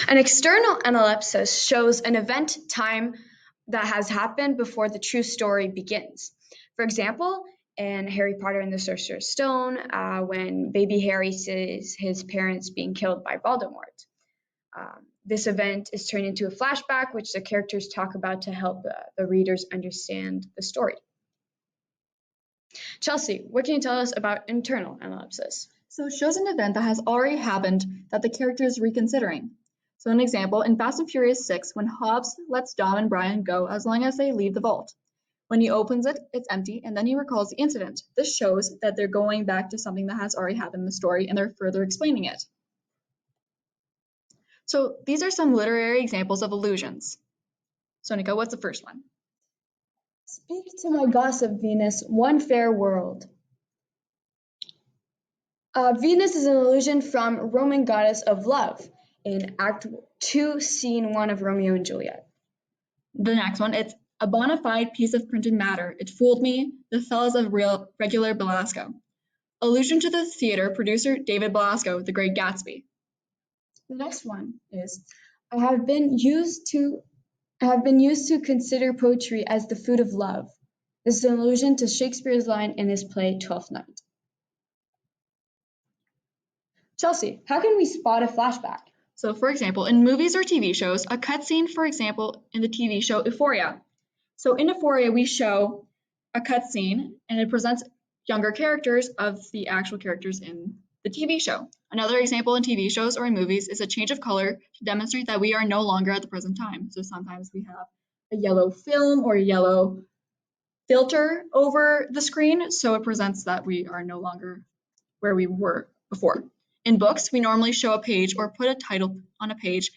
An external analepsis shows an event time that has happened before the true story begins. For example, in Harry Potter and the Sorcerer's Stone, when baby Harry sees his parents being killed by Voldemort. This event is turned into a flashback, which the characters talk about to help the readers understand the story. Chelsea, what can you tell us about internal analepsis? So it shows an event that has already happened that the character is reconsidering. So an example, in Fast and Furious 6, when Hobbs lets Dom and Brian go as long as they leave the vault. When he opens it, it's empty, and then he recalls the incident. This shows that they're going back to something that has already happened in the story, and they're further explaining it. So these are some literary examples of allusions. So Annyka, what's the first one? Speak to my gossip, Venus, one fair world. Venus is an allusion from Roman goddess of love in Act 2, Scene 1 of Romeo and Juliet. The next one, it's a bona fide piece of printed matter. It fooled me, the fellas of regular Belasco. Allusion to the theater producer David Belasco, The Great Gatsby. The next one is, I have been used to consider poetry as the food of love. This is an allusion to Shakespeare's line in his play Twelfth Night. Chelsea, how can we spot a flashback? So for example, in movies or TV shows, a cutscene, for example, in the TV show Euphoria. So in Euphoria, we show a cutscene and it presents younger characters of the actual characters in the TV show. Another example in TV shows or in movies is a change of color to demonstrate that we are no longer at the present time. So sometimes we have a yellow film or a yellow filter over the screen, so it presents that we are no longer where we were before. In books, we normally show a page or put a title on a page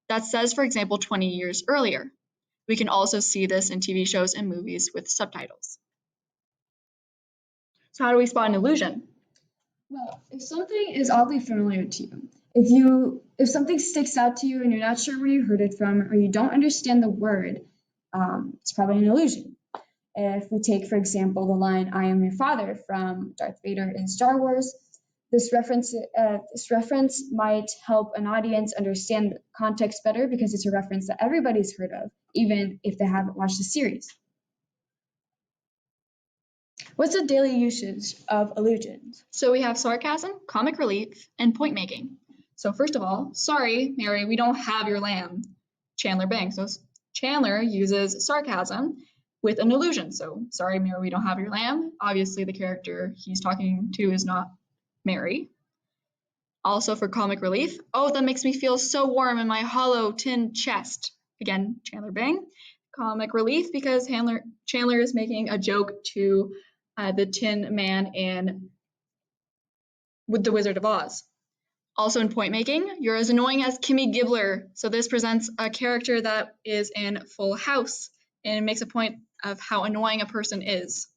that says, for example, 20 years earlier. We can also see this in TV shows and movies with subtitles. So how do we spot an allusion? Well, if something is oddly familiar to you, if something sticks out to you and you're not sure where you heard it from or you don't understand the word, it's probably an allusion. If we take, for example, the line, I am your father from Darth Vader in Star Wars, this reference might help an audience understand the context better because it's a reference that everybody's heard of, even if they haven't watched the series. What's the daily usage of allusions? So we have sarcasm, comic relief, and point making. So first of all, sorry, Mary, we don't have your lamb. Chandler Bing. So Chandler uses sarcasm with an allusion. So sorry, Mary, we don't have your lamb. Obviously, the character he's talking to is not Mary. Also for comic relief, oh, that makes me feel so warm in my hollow tin chest. Again, Chandler Bing. Comic relief because Chandler is making a joke to the Tin Man in with the Wizard of Oz. Also in point making, you're as annoying as Kimmy Gibbler. So this presents a character that is in Full House and makes a point of how annoying a person is.